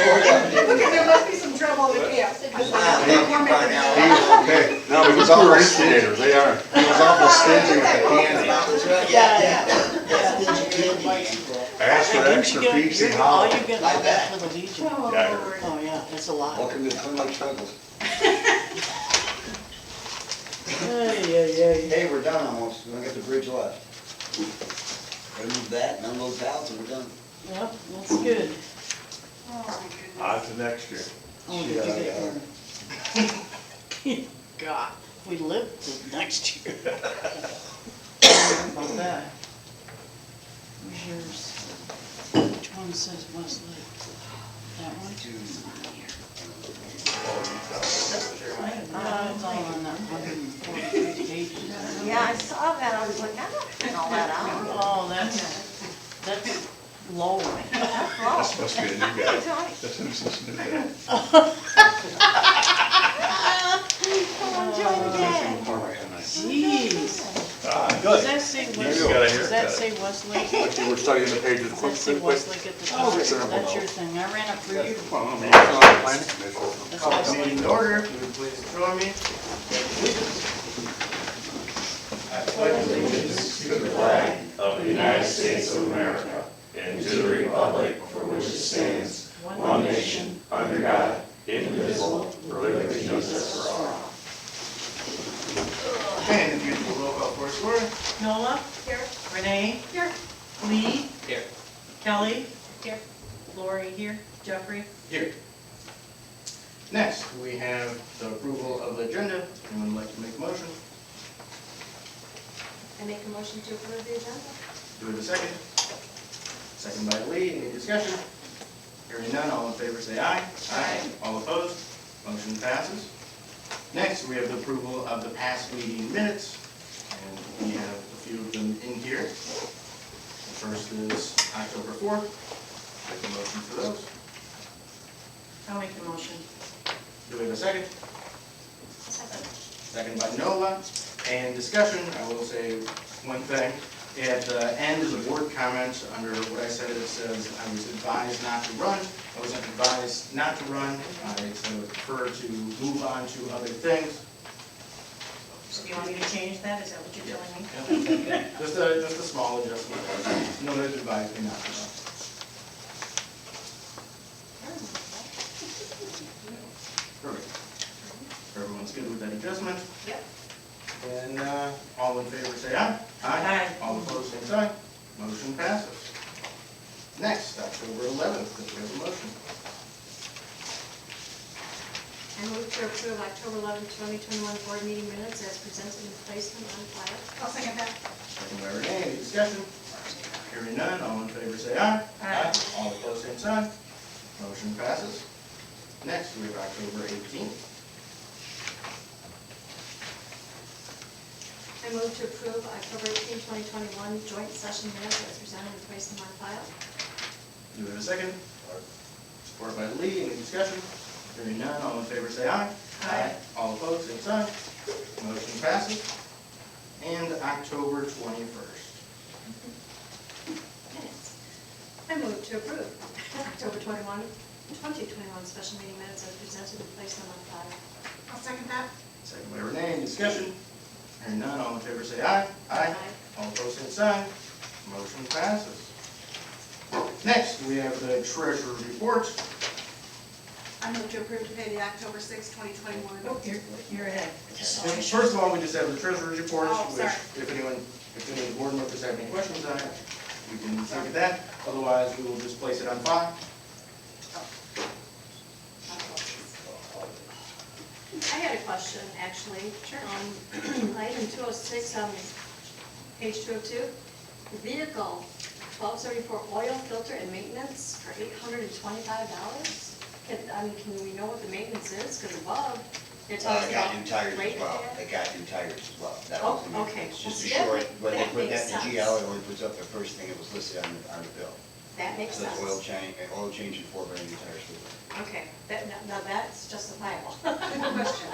there must be some trouble in the camp. Okay, no, he was awful instigators, they are. He was awful stingy with the candy. I asked for extra PC All hollow. you get like that for the Legion. Oh, Yeah, I Lord. Oh, yeah, it's a lot. Welcome to Plm Lake Treatments. Hey, we're done almost. We only got the bridge left. Remove that, none of those valves, and we're done. Yep, that's good. Oh, my goodness. On to next year. Oh, did you get there? God, we lived to next year. About that. Where's yours? Which one says Westlake? That one? It's all on that 143 pages. Yeah, I saw that, I was like, I don't print all that out. Oh, that's low. That's supposed to be a new guy. That's who's this new guy. Come on, join the gang. Jeez. Good. Does that say You got a Westlake? Does that haircut. say Westlake? We're studying the pages Does quick, that say quick. Westlake at the top? That's your thing. I ran up for you. Well, I'm on the planning commission. That's Call the Westlake. meeting to order, will you please join me? I pledge allegiance To the flag of the United States of America and to the republic for which it stands, one nation, under God, indivisible, with liberty and justice for all. And if you do a roll call for us, Laura. Nola? Here. Renee? Here. Lee? Here. Kelly? Here. Lori here? Jeffrey? Here. Next, we have the approval of the agenda. Anyone would like to make a motion? I make a motion to approve the agenda. Do we have a second? Second by Lee, any discussion? Hearing none, all in favor say aye. Aye. All opposed? Motion passes. Next, we have the approval of the past meeting minutes, and we have a few of them in here. The first is October 4th. Make a motion for those. I'll make the motion. Do we have a second? Second. Second by Nola. And discussion, I will say one thing. At the end of the board comments, under what I said, it says, I was advised not to run. I wasn't advised not to run. I would prefer to move on to other things. So do you want me to change that? Is that what you're telling me? Just a small adjustment. No one has advised me not to run. Perfect. Everyone's good with that adjustment? Yep. And all in favor say aye. Aye. All opposed, same sign. Motion passes. Next, October 11th, if we have a motion. I move to approve October 11th, 2021 board meeting minutes as presented in placement on file. I'll second that. Second by Renee, any discussion? Hearing none, all in favor say aye. Aye. All opposed, same sign. Motion passes. Next, we have October 18th. I move to approve October 18th, 2021 joint session minutes as presented and placed on file. Do we have a second? Support by Lee, any discussion? Hearing none, all in favor say aye. Aye. All opposed, same sign. Motion passes. And October 21st. Minutes. I move to approve October 2021 special meeting minutes as presented and placed on file. I'll second that. Second by Renee, any discussion? Hearing none, all in favor say aye. Aye. All opposed, same sign. Motion passes. Next, we have the treasurer's report. I move to approve to pay the October 6, 2021. Oh, you're ahead. First of all, we just have the treasurer's report, Oh, which sorry. if any of the board members have any questions on it, we can look at that. Otherwise, we will just place it on file. I had a question, actually. Sure. Item 206 on page 202. Vehicle 1274 oil filter and maintenance for $825. Can we know what the maintenance is? Because above, they're talking They about. got new tires rate as well. pad. They got new tires as well. That Oh, was the new- okay. It's just a Well, short, that when they put makes that in the sense. GL, it only puts up the first thing that was listed on the bill. That makes So sense. it's oil change and 4 brand new tires for the Okay, now that's justifiable. Question.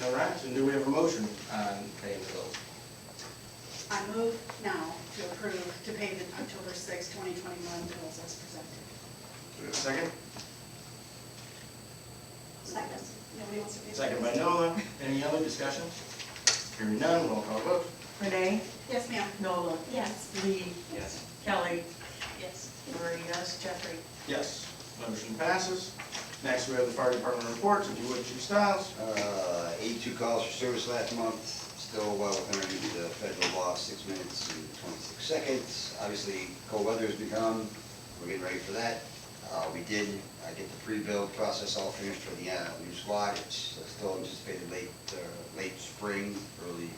All right, so do we have a motion on paying the bills? I move now to approve, to pay the October 6, 2021 bills as presented. Do we have a second? Second. Nobody wants to pay? Second by Nola. Any other discussion? Hearing none, roll call vote. Renee, Yes, ma'am. Nola, Yes. Lee, Yes. Kelly, Yes. Marie, yes, Jeffrey. Yes. Motion passes. Next, we have the fire department reports, if you would, Chief Stiles. 82 calls for service last month, still well within the federal law, 6 minutes and 26 seconds. Obviously, cold weather has become, we're getting ready for that. We did get the pre-build process all finished for the new squad. It's still anticipated late spring, early,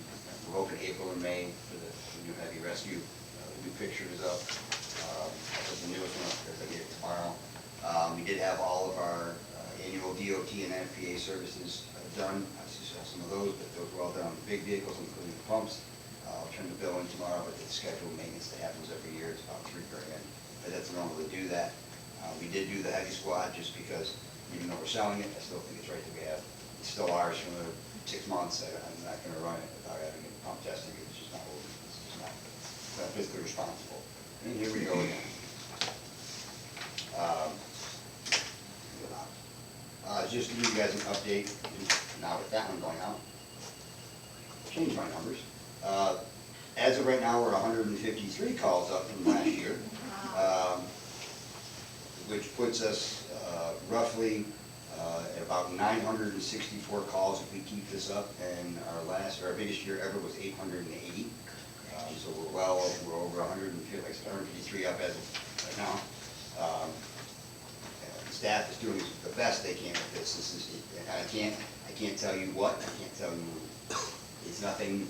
we're hoping April and May for the new heavy rescue. The new picture is up. I'll put the newest one up because I get it tomorrow. We did have all of our annual DOT and FPA services done. I still have some of those, but those were all done on the big vehicles, including the pumps. I'll turn the bill in tomorrow, but the scheduled maintenance that happens every year is about $3 grand. But that's normal to do that. We did do the heavy squad just because, even though we're selling it, I still think it's right that we have, it's still ours for another 6 months. I'm not going to run it without having it pump tested. It's just not, it's not physically responsible. And here we go again. Just to give you guys an update, now with that one going out, change my numbers. As of right now, we're 153 calls up from last year, which puts us roughly at about 964 calls if we keep this up, and our biggest year ever was 880. So we're over 150, like 153 up as of right now. Staff is doing the best they can with this. I can't tell you what. I can't tell you. It's nothing.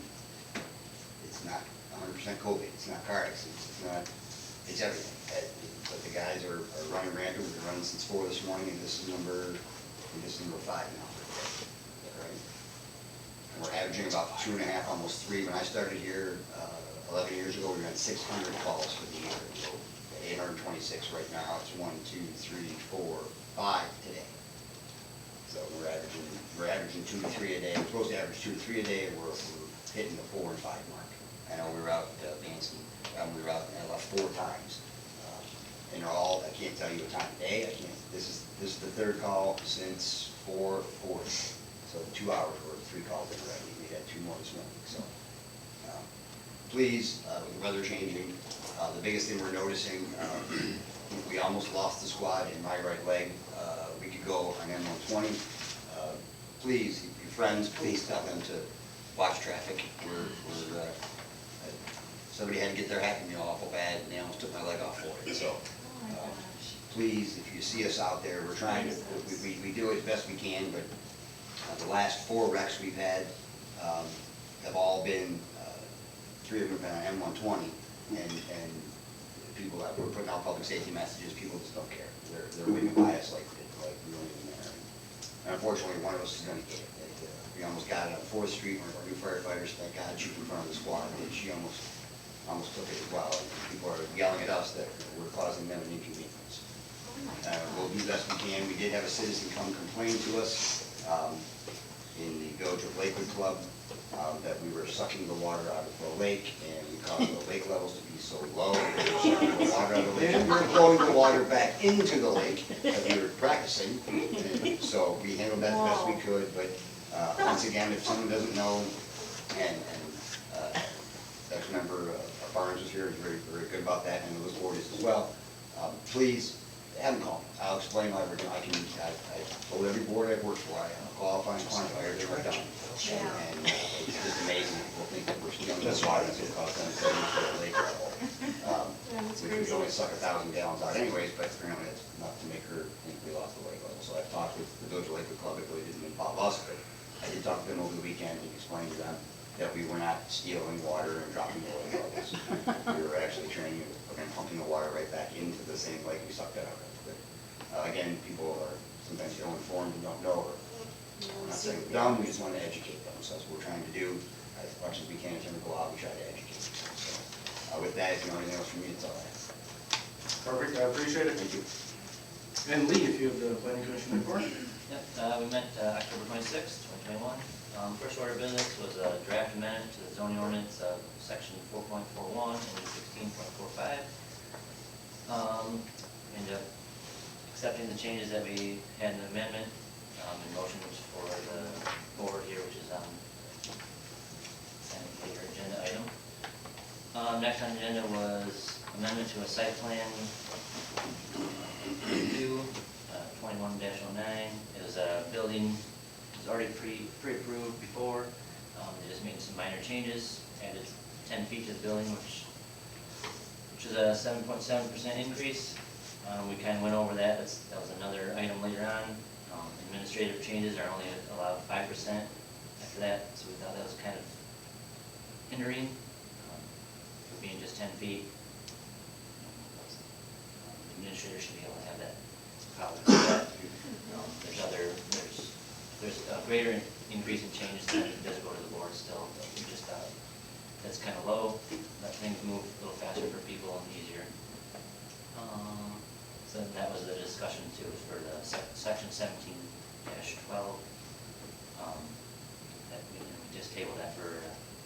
It's not 100% COVID. It's not car accidents. It's not. It's everything. But the guys are running rampant. We've been running since 4 this morning, and this is number 5 now. Right? And we're averaging about 2.5, almost 3. When I started here 11 years ago, we ran 600 calls for the year. So 826 right now. It's 1, 2, 3, 4, 5 today. So we're averaging 2 to 3 a day. We're supposed to average 2 to 3 a day, and we're hitting the 4 and 5 mark. I know we were out Lansing. We were out and I left 4 times. And all I can't tell you a time of day. I can't. This is the 3rd call since 4:40. So 2 hours worth, 3 calls in already. We had 2 more this morning. So please, with the weather changing. The biggest thing we're noticing, we almost lost the squad in my right leg a week ago on M120. Please, your friends, please tell them to watch traffic. Somebody had to get their Happy Meal awful bad, and they almost took my leg off for it. So please, if you see us out there, we're trying to, we do it as best we can, but the last 4 wrecks we've had have all been, 3 of them have been on M120. And people that we're putting out public safety messages, people just don't care. They're moving by us like we don't even there. And unfortunately, one of us is going to get it. We almost got it on 4th Street. One of our new firefighters, thank God, she was in front of the squad, and she almost took it as well. And people are yelling at us that we're causing them an inconvenience. We'll do the best we can. We did have a citizen come complain to us in the Village of Lakewood Club. That we were sucking the water out of the lake, and we caused the lake levels to be so low. We were sucking the water out of the lake, and we were flowing the water back into the lake as we were practicing. And so we handled that the best we could, but once again, if someone doesn't know, and ex-member Barnes is here, is very, very good about that, and Liz Ward is as well. Please, have them call me. I'll explain how everything. I told every board I've worked for, I qualify and quantify everything I've done. And it's just amazing people think that we're stealing this water that's going to cost them $70 for the lake level. Which we only suck 1,000 gallons out anyways, but apparently it's enough to make her think we lost the lake level. So I've talked with the Village of Lakewood Club. It really didn't involve us, but I did talk to them over the weekend and explain to them that we were not stealing water and dropping the lake levels. We were actually training and pumping the water right back into the same lake we sucked it out of. But again, people are sometimes ill-informed and don't know. We're not saying we're dumb, we just want to educate them. So that's what we're trying to do. As much as we can in terms of the law, we try to educate them. So with that, if you know anything else from me, it's all I have. Perfect, I appreciate it. Thank you. And Lee, if you have the planning commission report. Yep, we met October 26th, 2021. First order of business was a draft amendment to the zoning ordinance of section 4.41 and 16.45. And accepting the changes that we had in the amendment, and motions for the board here, which is on a later agenda item. Next on the agenda was amendment to a site plan review, 21-09. It was a building, it was already pre-approved before. They just made some minor changes, added 10 feet to the building, which is a 7.7% increase. We kind of went over that. That was another item later on. Administrative changes are only allowed 5% after that, so we thought that was kind of hindering, for being just 10 feet. The administrator should be able to have that power to do that. There's a greater increase in changes than it does go to the board still, but we just thought that's kind of low, let things move a little faster for people and easier. So that was the discussion too for the section 17-12. That we just tabled that for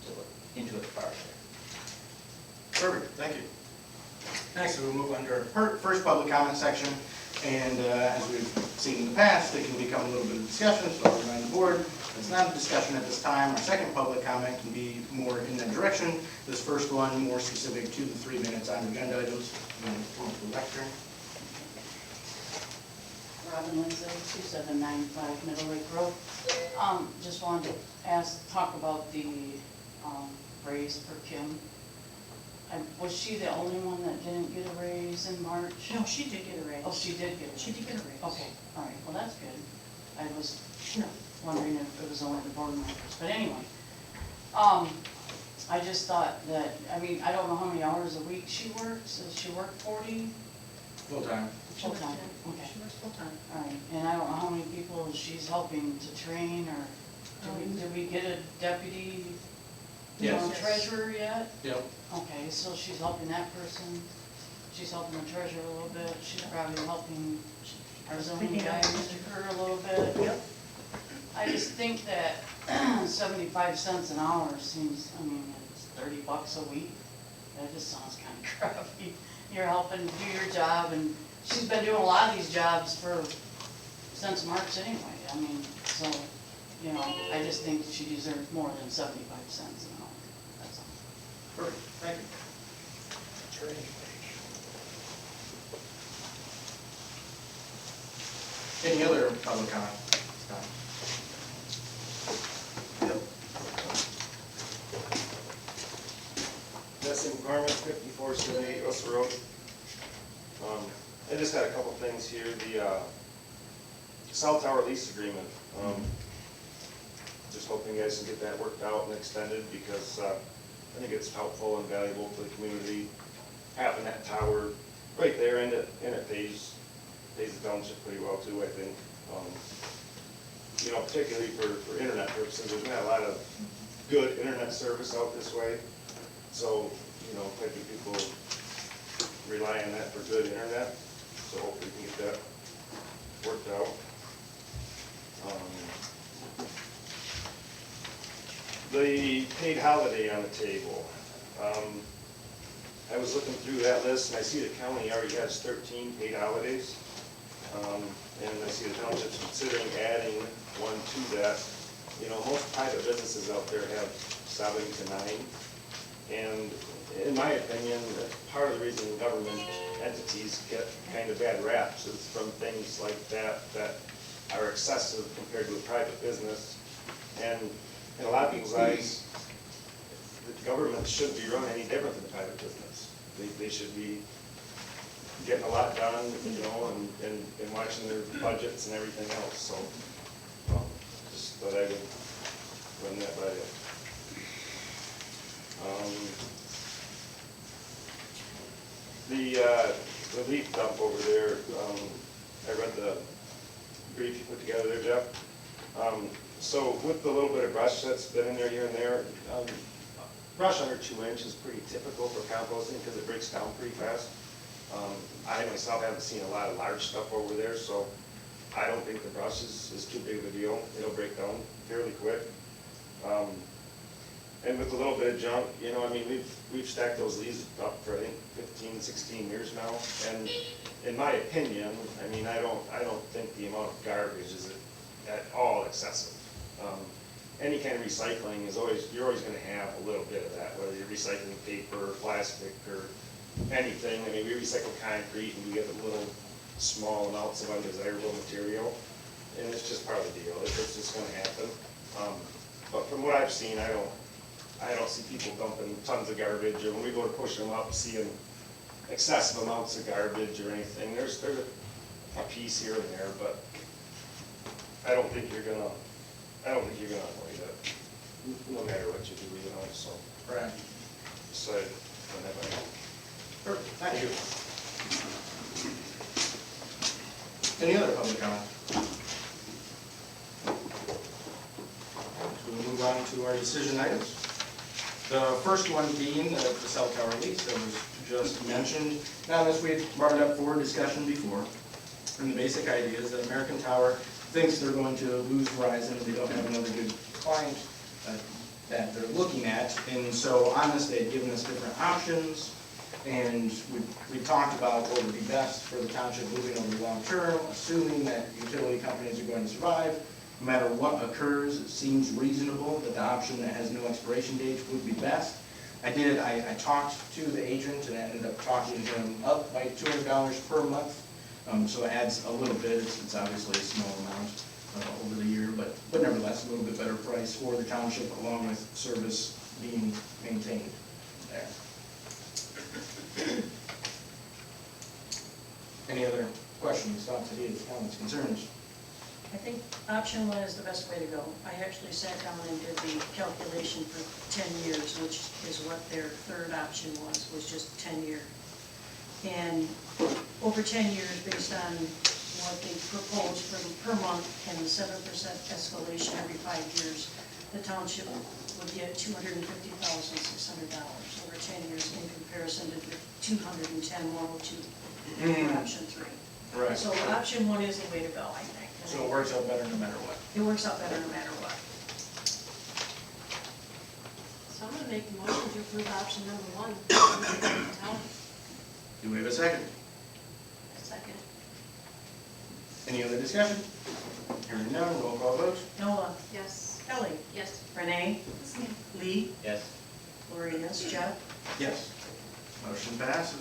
to look into it farther. Perfect, thank you. Next, we'll move under first public comment section. And as we've seen in the past, it can become a little bit of discussion, so I'll remind the board, it's not a discussion at this time. Our second public comment can be more in that direction. This first one, more specific to the 3 minutes on agenda items. The lectern. Robin Lindsay, 2795 Middle Lake Road. Just wanted to talk about the raise for Kim. Was she the only one that didn't get a raise in March? No, she did get a raise. Oh, she did get a raise? She did get a raise. Okay, all right, well, that's good. I was wondering if it was only the board members, but anyway. I just thought that, I mean, I don't know how many hours a week she works. Does she work 40? Full-time. She works Full-time, 10. okay. She works full-time. All right, and I don't know how many people she's helping to train, or did we get a deputy Yes. treasurer yet? Yep. Okay, so she's helping that person, she's helping the treasurer a little bit, she's probably helping our zoning guy, Mr. Kerr, a little bit. Yep. I just think that 75 cents an hour seems, I mean, it's $30 a week. That just sounds kind of crappy. You're helping do your job, and she's been doing a lot of these jobs since March anyway. I mean, so, you know, I just think she deserves more than 75 cents an hour. That's all. Perfect, thank you. Any other public comment? Jesse McCormick, 5478 Russell Road. I just had a couple things here. The cell tower lease agreement. Just hoping you guys can get that worked out and extended, because I think it's helpful and valuable to the community having that tower right there, and it pays the township pretty well too, I think. You know, particularly for internet purposes, there's not a lot of good internet service out this way. So, you know, quite a few people rely on that for good internet. So hopefully we can get that worked out. The paid holiday on the table. I was looking through that list, and I see the county already has 13 paid holidays. And I see the township's considering adding one to that. You know, most private businesses out there have 7 to 9. And in my opinion, part of the reason government entities get kind of bad raps is from things like that are excessive compared to a private business. And in a lot of people's eyes, the government shouldn't be run any different than a private business. They should be getting a lot done, you know, and watching their budgets and everything else. So just thought I would run that by you. The leaf dump over there, I read the brief you put together there, Jeff. So with the little bit of brush that's been in there here and there, brush under 2 inches is pretty typical for composting because it breaks down pretty fast. I myself haven't seen a lot of large stuff over there, so I don't think the brush is too big of a deal. It'll break down fairly quick. And with a little bit of junk, you know, I mean, we've stacked those leaves up for, I think, 15, 16 years now. And in my opinion, I mean, I don't think the amount of garbage is at all excessive. Any kind of recycling is always, you're always gonna have a little bit of that, whether you're recycling paper, plastic, or anything. I mean, we recycle concrete and we get the little small amounts of undesirable material, and it's just part of the deal. It's just gonna happen. But from what I've seen, I don't see people dumping tons of garbage, or when we go to push them up, seeing excessive amounts of garbage or anything. There's a piece here and there, but I don't think you're gonna avoid it, no matter what you do, you know, so. Right. So, whenever. Perfect, thank you. Any other public comment? So we'll move on to our decision items. The first one being the cell tower lease that was just mentioned. Now, this we had brought it up for discussion before. And the basic idea is that American Tower thinks they're going to lose Verizon and they don't have another good client that they're looking at. And so on this, they had given us different options. And we talked about what would be best for the township moving over the long term, assuming that utility companies are going to survive. No matter what occurs, it seems reasonable that the option that has no expiration date would be best. I talked to the agent and I ended up talking him up by $200 per month. So it adds a little bit. It's obviously a small amount over the year, but nevertheless, a little bit better price for the township along with service being maintained there. Any other questions, thoughts, ideas, comments, concerns? I think option one is the best way to go. I actually sat down and did the calculation for 10 years, which is what their third option was just 10 years. And over 10 years, based on what they proposed for per month and the 7% escalation every 5 years, the township would get $250,600 over 10 years in comparison to the $210,102 for option three. Right. So option one is the way to go, I think. So it works out better no matter what. It works out better no matter what. So I'm gonna make the motion to approve option number one. Do we have a second? Second. Any other discussion? Hearing none, roll call vote. Noah, Yes. Kelly, Yes. Renee, Lee, Yes. Lori, yes, Jeff. Yes. Motion passes.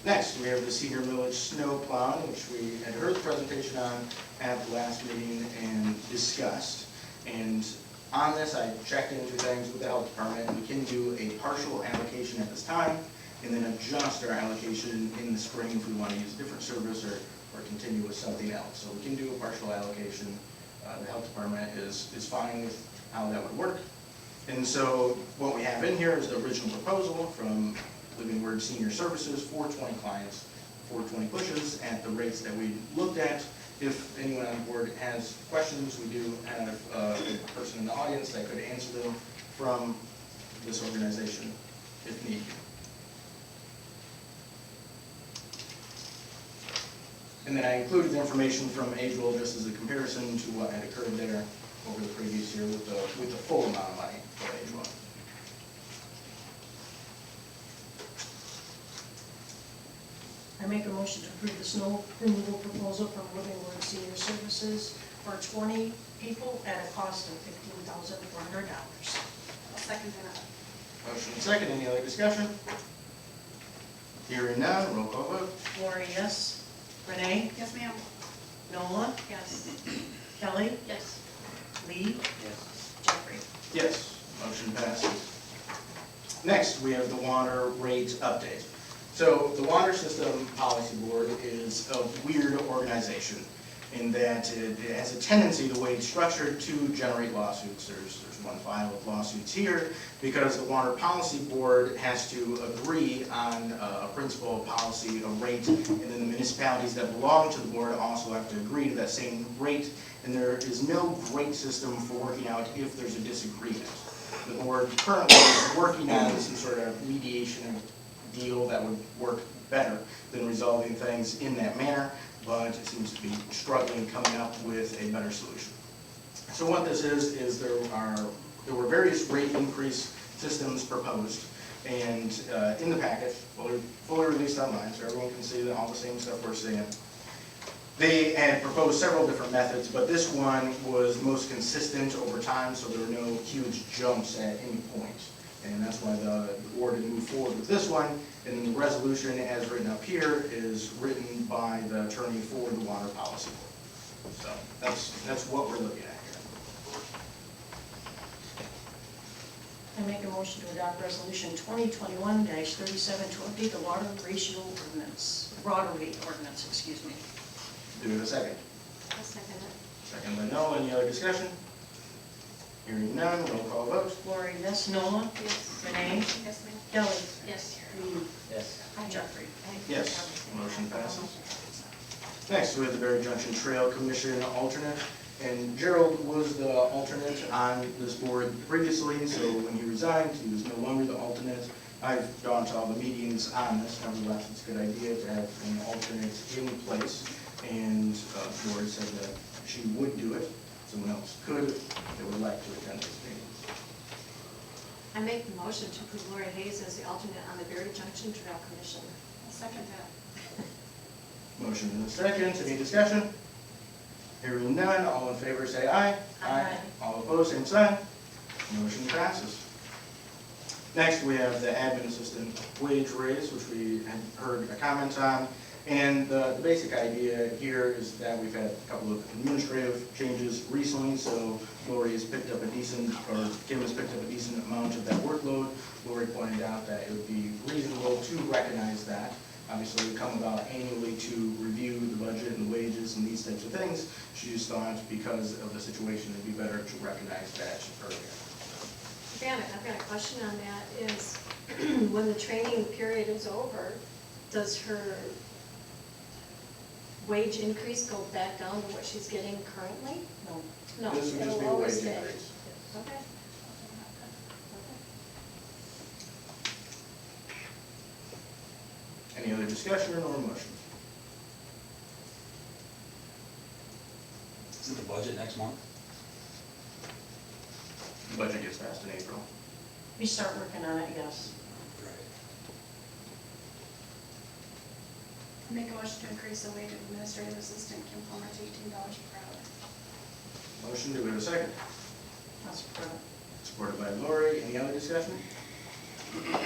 Next, we have the Cedar Village snow plowing, which we had heard the presentation on at the last meeting and discussed. And on this, I checked into things with the health department. We can do a partial allocation at this time and then adjust our allocation in the spring if we want to use a different service or continue with something else. So we can do a partial allocation. The health department is fine with how that would work. And so what we have in here is the original proposal from Living Word Senior Services for 20 clients, for 20 pushes at the rates that we looked at. If anyone on board has questions, we do have a person in the audience that could answer them from this organization if need be. And then I included the information from Agewell just as a comparison to what had occurred there over the previous year with the full amount of money for Agewell. I make a motion to approve the snow removal proposal from Living Word Senior Services for 20 people at a cost of $15,400. I'll second that. Motion second, any other discussion? Hearing none, roll call vote. Lori, yes. Renee, Yes, ma'am. Nola, Yes. Kelly, Yes. Lee, Yes. Jeffrey. Yes, motion passes. Next, we have the water rate update. So the Water System Policy Board is a weird organization in that it has a tendency, the way it's structured, to generate lawsuits. There's one file of lawsuits here because the Water Policy Board has to agree on a principle, a policy, a rate, and then the municipalities that belong to the board also have to agree to that same rate, and there is no great system for working out if there's a disagreement. The board currently is working on some sort of mediation deal that would work better than resolving things in that manner, but it seems to be struggling coming up with a better solution. So what this is there are there were various rate increase systems proposed, and in the packet, fully released online, so everyone can see that all the same stuff we're seeing. They had proposed several different methods, but this one was most consistent over time, so there were no huge jumps at any point. And that's why the board had moved forward with this one. And then the resolution, as written up here, is written by the attorney for the Water Policy Board. So that's what we're looking at here. I make a motion to adopt resolution 2021-37 to update the water ratio ordinance, water rate ordinance, excuse me. Do we have a second? I'll second it. Second by Noah. Any other discussion? Hearing none, roll call vote. Lori, yes. Nola? Yes. Renee? Yes, ma'am. Kelly? Yes. Lee? Yes. Jeffrey? Yes, motion passes. Next, we have the Berry Junction Trail Commission alternate. And Gerald was the alternate on this board previously, so when he resigned, he was no longer the alternate. I've gone to all the meetings on this, nevertheless, it's a good idea to have an alternate in place. And the board said that she would do it. Someone else could, if they would like to attend these meetings. I make the motion to approve Lori Hayes as the alternate on the Berry Junction Trail Commission. I'll second that. Motion and a second, any discussion? Hearing none, all in favor say aye. Aye. All opposed, same sign. Motion passes. Next, we have the admin assistant wage raise, which we had heard a comment on. And the basic idea here is that we've had a couple of administrative changes recently, so Lori has picked up a decent, or Kim has picked up a decent amount of that workload. Lori pointed out that it would be reasonable to recognize that. Obviously, we come about annually to review the budget and the wages and these types of things. She just thought because of the situation, it'd be better to recognize that earlier. I've got a question on that is, when the training period is over, does her wage increase go back down to what she's getting currently? No. No, This would just be it'll a wage always stay. increase. Okay. Any other discussion or motion? Isn't the budget next month? The budget gets passed in April. We start working on it, yes. Right. Make a motion to increase the wage of administrative assistant Kim Plummer to $18 per hour. Motion, do we have a second? I'll support it. Supported by Lori. Any other discussion?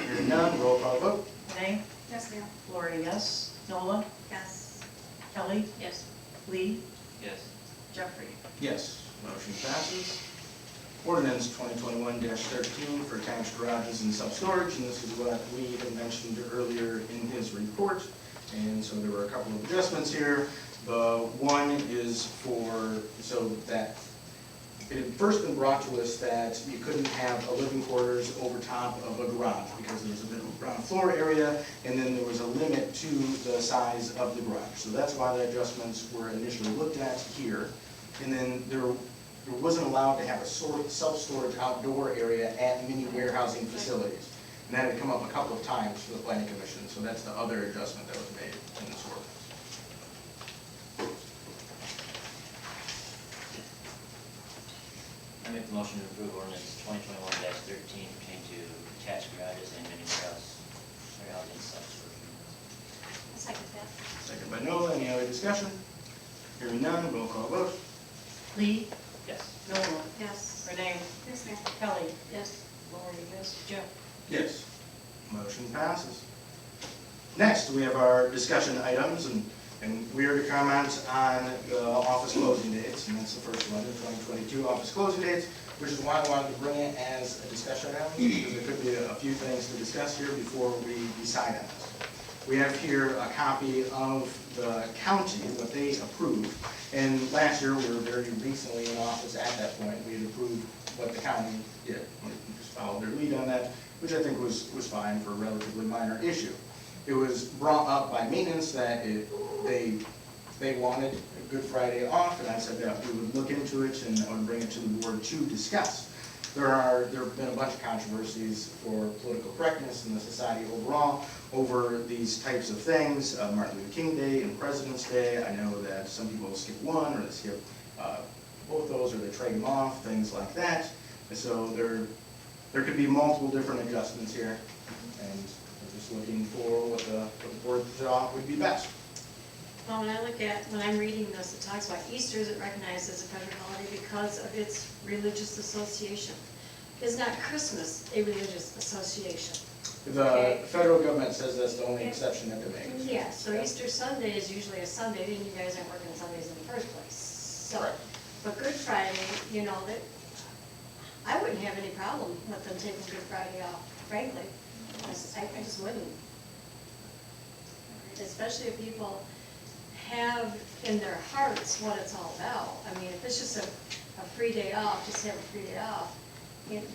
Hearing none, roll call vote. Renee? Yes, ma'am. Lori, yes. Nola? Yes. Kelly? Yes. Lee? Yes. Jeffrey? Yes, motion passes. Ordinance 2021-13 for attached garages and self-storage, and this is what we had mentioned earlier in his report. And so there were a couple of adjustments here. The one is so that it had first been brought to us that you couldn't have a living quarters over top of a garage because there was a bit of a ground floor area, and then there was a limit to the size of the garage. So that's why the adjustments were initially looked at here. And then there wasn't allowed to have a self-storage outdoor area at many warehousing facilities. And that had come up a couple of times for the planning commission, so that's the other adjustment that was made in this ordinance. I make the motion to approve ordinance 2021-13 pertaining to attached garages and mini warehousing self-storage units. I'll second that. Second by Nola. Any other discussion? Hearing none, roll call vote. Lee? Yes. Nola? Yes. Renee? Yes, ma'am. Kelly? Yes. Lori, yes. Jeff? Yes. Motion passes. Next, we have our discussion items, and we are to comment on the office closing dates, and that's the first one, the 2022 office closing dates, which is why I wanted to bring it as a discussion item, because there could be a few things to discuss here before we decide on this. We have here a copy of the county, what they approved, and last year, we were very recently in office at that point, we had approved what the county did. We just followed their lead on that, which I think was fine for a relatively minor issue. It was brought up by maintenance that they wanted a Good Friday off, and I said that we would look into it and I would bring it to the board to discuss. There have been a bunch of controversies for political correctness in the society overall over these types of things. Martin Luther King Day and President's Day. I know that some people skip one or they skip both those, or they trade them off, things like that. So there could be multiple different adjustments here, and we're just looking for what the board thought would be best. Well, when I'm reading this, it talks about Easter is recognized as a federal holiday because of its religious association. Is not Christmas a religious association? The federal government says that's the only exception that they make. Yeah, so Easter Sunday is usually a Sunday, and you guys aren't working Sundays in the first place. So, Correct. but Good Friday, you know, that, I wouldn't have any problem with them taking Good Friday off, frankly. I just wouldn't. Especially if people have in their hearts what it's all about. I mean, if it's just a free day off, just have a free day off.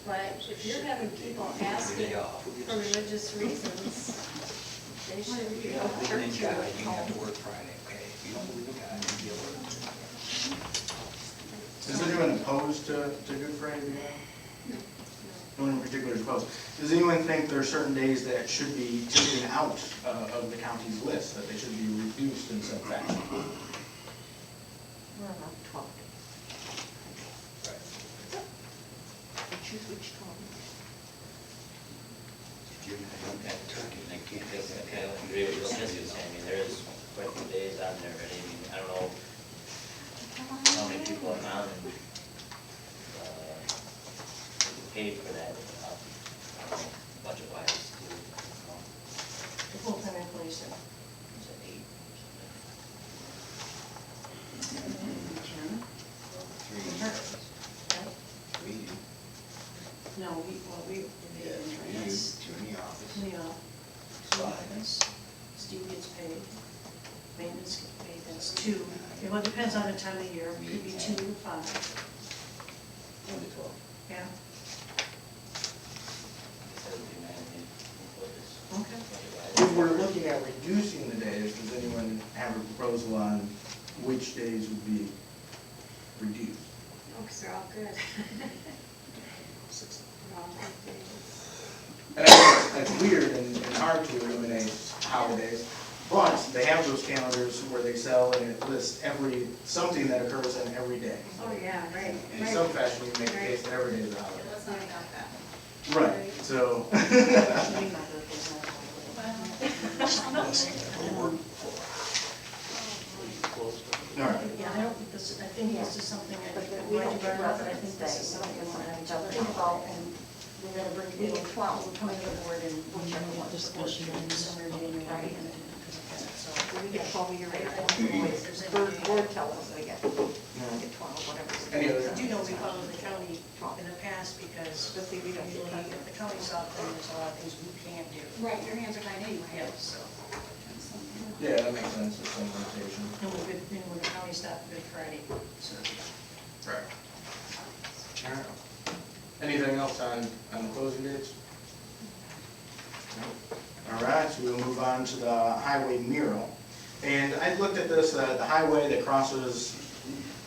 But if you're having people asking for religious reasons, they should be able to hurt you at home. work Friday, okay? If you don't believe in God, you deal with it. Is anyone opposed to Good Friday? No one in particular is opposed. Does anyone think there are certain days that should be taken out of the county's list, that they should be reduced in some fashion? Well, not 12. Choose which 12. Okay, I agree with what Cindy was saying. I mean, there is quite a few days on there already. I mean, I don't know how many people are on and paid for that, budget-wise. The full-time employees are. Is it 8 or something? No, we that's Two in the office. in the office. Steve gets paid, maintenance gets paid, that's 2. Well, it depends on the time of year, it could be 2 to 5. 1 to 12. Yeah, That would be 9 employees. okay. Budget-wise. If we're looking at reducing the days, does anyone have a proposal on which days would be reduced? Oh, 'cause they're all good. They're all good days. And I think it's weird and hard to eliminate holidays, but they have those calendars where they sell and it lists something that occurs in every day. Oh, yeah, right. In some fashion, you make the case that every day is a holiday. Let's not adopt that. Right, so. All right. Yeah, I don't think this, I think this is something I But think we we don't might get bring up, but I President's think this Day. is something we want to have Think think about, about, and we're gonna bring we will meeting 12. we'll come to the board and Whichever one. discussion on December, January, Right. and because of that, so. We get 12 a year, I don't right? know if there's any- Board tells us we get 12, whatever. Any other- I do know we follow the county in the past because Just see we don't get usually that. if the county's out there, there's a lot of things we can't do. Right, your hands are tied anyway. Yeah, so, Yeah, that makes sense, with some limitation. and when the county stopped Good Friday, so. Right. All right. Anything else on the closing dates? No. All right, so we'll move on to the highway mural. And I looked at this, the highway that crosses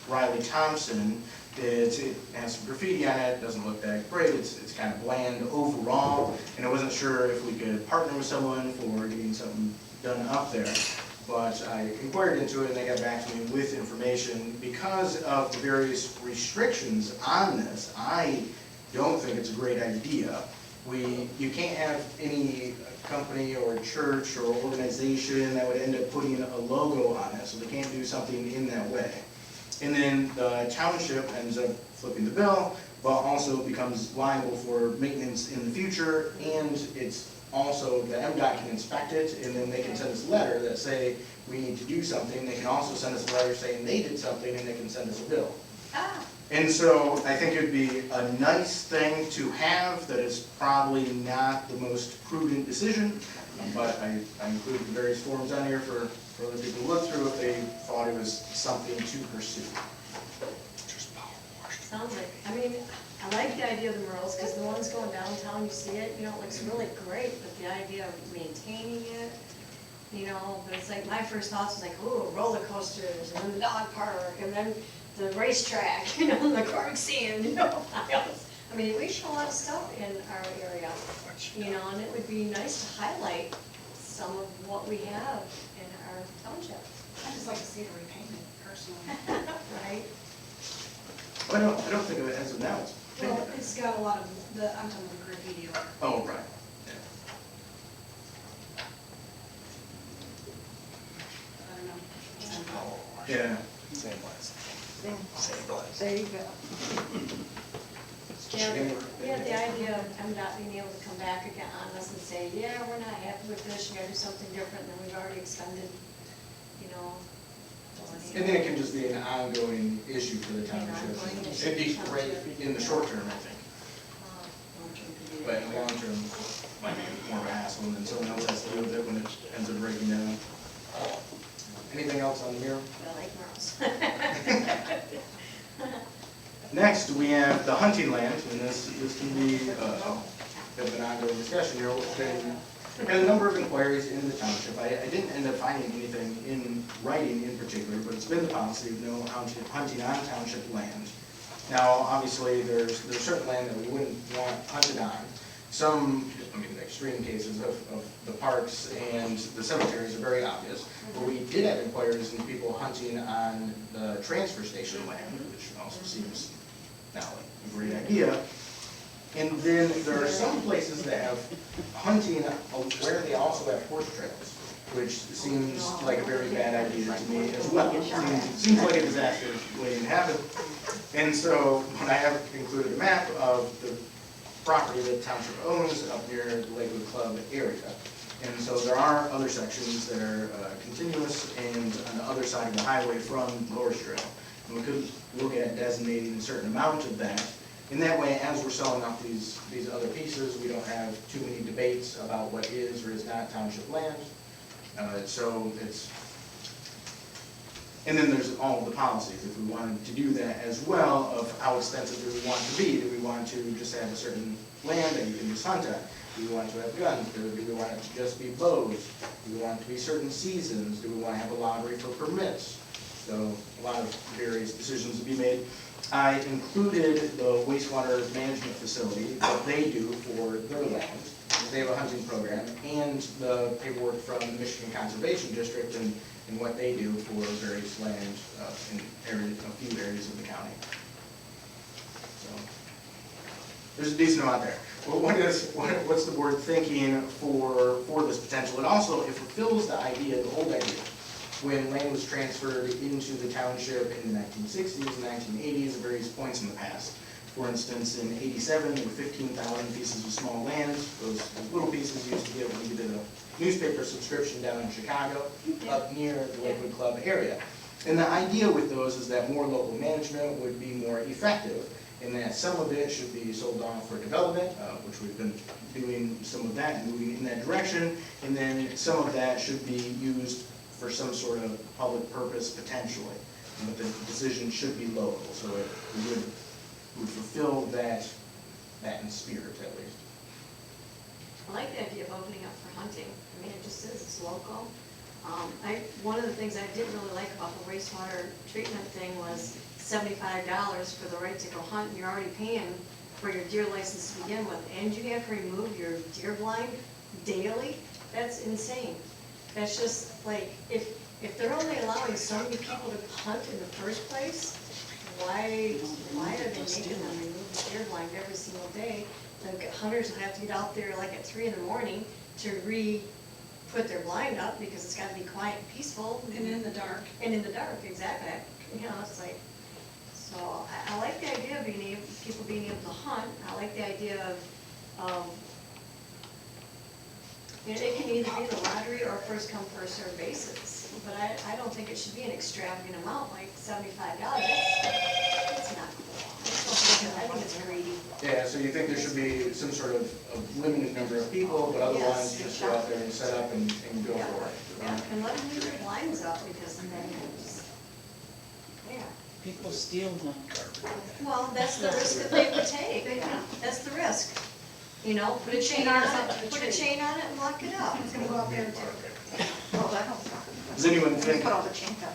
Riley Thompson, it has some graffiti on it, doesn't look that great, it's kind of bland overall, and I wasn't sure if we could partner with someone for getting something done up there. But I inquired into it and they got back to me with information. Because of the various restrictions on this, I don't think it's a great idea. You can't have any company or church or organization that would end up putting a logo on it, so they can't do something in that way. And then the township ends up flipping the bill, but also becomes liable for maintenance in the future, and it's also, the MDOT can inspect it, and then they can send us a letter that say, we need to do something. They can also send us a letter saying they did something, and they can send us a bill. Ah, And so I think it'd be a nice thing to have, that is probably not the most prudent decision, but I included the various forms on here for other people to look through if they thought it was something to pursue. sounds like, I mean, I like the idea of the murals, because the ones going downtown, you see it, you know, it looks really great, but the idea of maintaining it, you know, but it's like, my first thoughts was like, ooh, roller coasters, and then the dog park, and then the racetrack, you know, and the quicksand, you know. I mean, we show a lot of stuff in our area, you know, and it would be nice to highlight some of what we have in our township, I just like to see it repainted personally. right? I don't think of it as of now, it's Well, it's got a lot of, I'm talking about the graffiti over. Oh, right. I don't know. Yeah. Same place. There you go. Yeah, the idea of MDOT being able to come back again on us and say, yeah, we're not happy with this, you gotta do something different than we've already expended, you know. And then it can just be an ongoing issue for the township. ongoing issue It'd be for the great township. in the short term, I think, Long-term could be but in the long term, might be more of a hassle, and then someone else has to deal with it when it ends up breaking down. Anything else on the mirror? I like Merle's. Next, we have the hunting land, and this can be a bit of an ongoing discussion here. We've had a number of inquiries in the township. I didn't end up finding anything in writing in particular, but it's been the policy of no hunting on township land. Now, obviously, there's certain land that we wouldn't want hunted on. Some, extreme cases of the parks and the cemeteries are very obvious. But we did have inquiries into people hunting on the transfer station land, which also seems now like a great idea. And then there are some places that have hunting where they also have horse trails, which seems like a very bad idea to me as well. Seems like a disaster waiting to happen. And so when I have included a map of the property that the township owns up near the Lakewood Club area. And so there are other sections that are continuous and on the other side of the highway from the horse trail. And we could look at designating a certain amount of that. In that way, as we're selling off these other pieces, we don't have too many debates about what is or is not township land. So it's, and then there's all of the policies, if we wanted to do that as well, of how extensive do we want it to be? Do we want to just have a certain land that you can just hunt on? Do we want to have guns? Do we want it to just be bows? Do we want it to be certain seasons? Do we want to have a lottery for permits? So a lot of various decisions to be made. I included the wastewater management facility, what they do for their land. They have a hunting program, and the paperwork from the Michigan Conservation District and what they do for various land in a few areas of the county. So there's a decent amount there. Well, what's the board thinking for this potential? It also, it fulfills the idea, the old idea, when land was transferred into the township in the 1960s and 1980s at various points in the past. For instance, in '87, there were 15,000 pieces of small land. Those little pieces used to get when you did a newspaper subscription down in Chicago, up near the Lakewood Club area. And the idea with those is that more local management would be more effective, and that some of it should be sold off for development, which we've been doing some of that, moving in that direction, and then some of that should be used for some sort of public purpose potentially. But the decision should be local, so it would fulfill that in spirit at least. I like the idea of opening up for hunting. I mean, it just is, it's local. One of the things I didn't really like about the wastewater treatment thing was $75 for the right to go hunt, and you're already paying for your deer license to begin with, and you have to remove your deer blind daily. That's insane. That's just like, if they're only allowing so many people to hunt in the first place, why are they making them remove the deer blind every single day? The hunters will have to get out there like at 3 in the morning to put their blind up because it's got to be quiet and peaceful. And in the dark. And in the dark, exactly. You know, it's like, so I like the idea of people being able to hunt. I like the idea of, you know, it can either be the lottery or first come, first served basis. But I don't think it should be an extravagant amount like $75. That's not cool. I think it's greedy. Yeah, so you think there should be some sort of limited number of people, but otherwise just go out there and set up and go Yeah. for it. Yeah, and let them leave their blinds up because then just, yeah. People steal them. Well, that's the risk that they would take. That's the risk. You know, put a chain on it and lock it up. It's gonna go out there and take it. Oh, that helps. Does anyone think, Put all the chains on.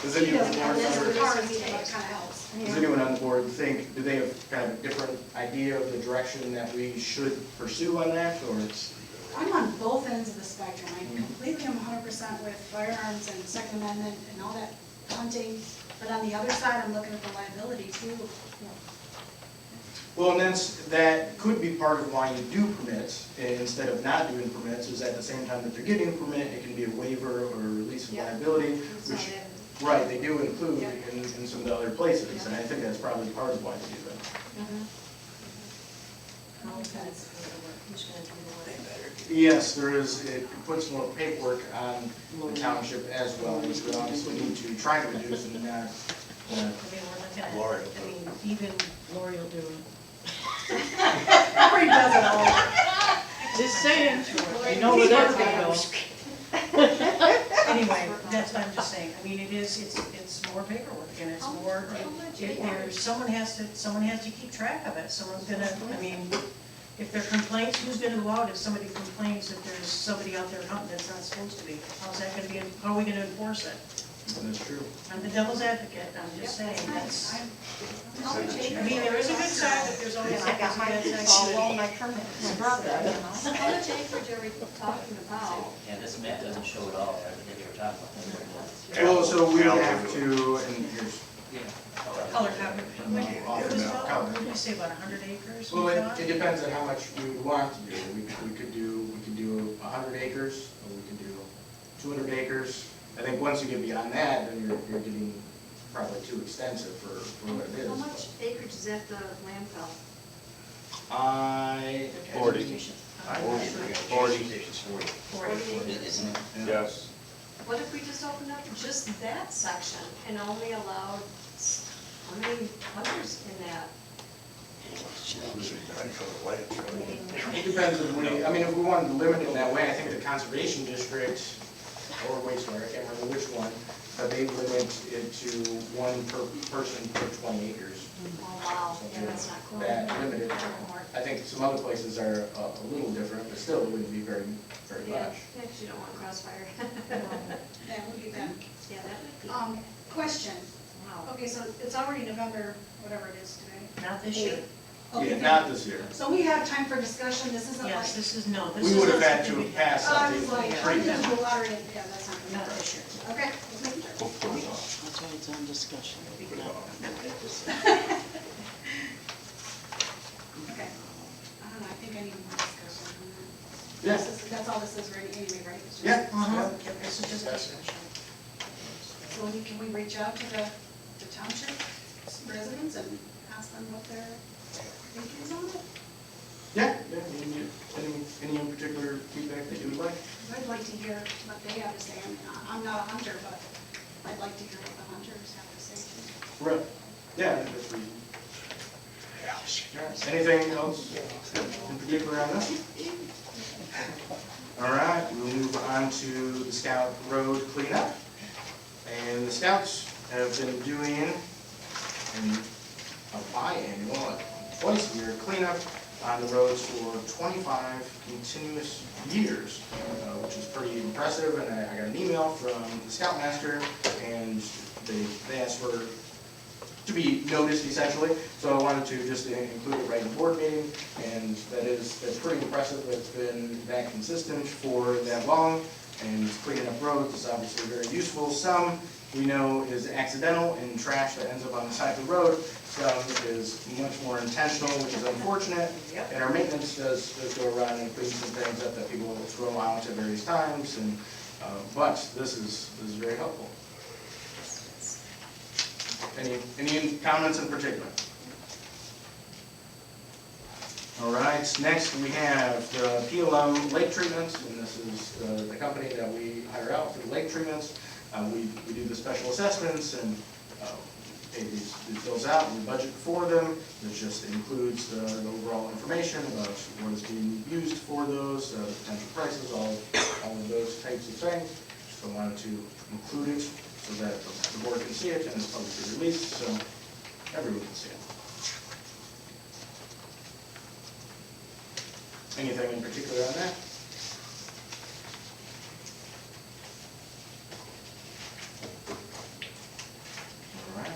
does anyone on the board, That's or the car, it kind of helps. does anyone on the board think, do they have kind of a different idea of the direction that we should pursue on that, or it's? I'm on both ends of the spectrum. I completely am 100% with firearms and Second Amendment and all that hunting. But on the other side, I'm looking at the liability too. Well, and that could be part of why you do permits, instead of not doing permits, is at the same time that they're getting a permit, it can be a waiver or release of Yeah. liability, It's not which, in. right, they do include Yeah. in some of the other places, and I think that's probably part of why they do that. How is that paperwork? Who's gonna do the work? Yes, there is, it puts more paperwork on the township as well, which we obviously need to try to reduce and not, I mean, we're looking at, Lori. I mean, even Lori will do it. Lori does it all. Just saying, you know where that's gonna go. Anyway, that's what I'm just saying, I mean, it's more paperwork, and it's more, someone has to keep track of it, someone's gonna, I mean, if there are complaints, who's gonna go out if somebody complains that there's somebody out there hunting that's not supposed to be? How's that gonna be, how are we gonna enforce it? and that's true. I'm the devil's advocate, I'm just saying, that's, How much I acres? mean, there is a good side, but there's always And I got a my, bad side. all my permits. How much acreage are we talking about? Yeah, this map doesn't show it all, everything you were talking about. Well, so we have to, and here's, Color copy. It was about, what did you say, about 100 acres? we well, thought? it depends on how much we would want to do. We could do 100 acres, or we could do 200 acres. I think once you get beyond that, then you're getting probably too extensive for what it is. How much acreage is at the landfill? I. 40. 40. Station's 40. 40 acres. Isn't it? Yes. What if we just opened up just that section and only allowed, how many hunters in that? It depends if we, I mean, if we wanted to limit it that way, I think the conservation district, or wastewater, I can't remember which one, but they limit it to one per person per 20 acres. Oh, wow, yeah, that's not cool. That limited. I think some other places are a little different, but still it wouldn't be very Yeah, much. because you don't want crossfire. That would be bad. Yeah, that would be. Question. Wow. Okay, so it's already November, whatever it is today. Not this year. Okay, Yeah, not this year. so we have time for discussion, this isn't like. Yes, this is, no, this We is would have not had to something we- have passed I something was like, I'm pre- gonna go lottery, yeah, that's not Not gonna work. this year. Okay, just making sure. That's why it's on discussion. Okay. I don't know, I think I need more discussion on that. Yeah. That's all this is right, anyway, right? It's just- Yeah. Yep, this is just discussion. So can we reach out to the township residents and ask them what their thinking is on it? Yeah, any in particular feedback that you would like? I'd like to hear what they have to say. I mean, I'm not a hunter, but I'd like to hear what the hunters have to say too. Right. Yeah, I think that's reasonable. Anything else in particular on this? All right, we'll move on to the Scout Road cleanup. And the Scouts have been doing a biannual, twice a year cleanup on the roads for 25 continuous years, which is pretty impressive. And I got an email from the Scoutmaster, and they asked for to be noticed essentially. So I wanted to just include it right in the board meeting, and that's pretty impressive. It's been that consistent for that long, and cleaning up roads is obviously very useful. Some we know is accidental and trash that ends up on the side of the road. Some is much more intentional, which is unfortunate. And our maintenance does go around and clean some things up that people will throw out at various times. And but this is very helpful. Any comments in particular? All right, next we have the Plm Lake Treatments, and this is the company that we hire out for the lake treatments. We do the special assessments and pay these bills out, and we budget for them. This just includes the overall information about what is being used for those, potential prices, all of those types of things. So I wanted to include it so that the board can see it, and it's publicly released, so everyone can see it. Anything in particular on that? All right.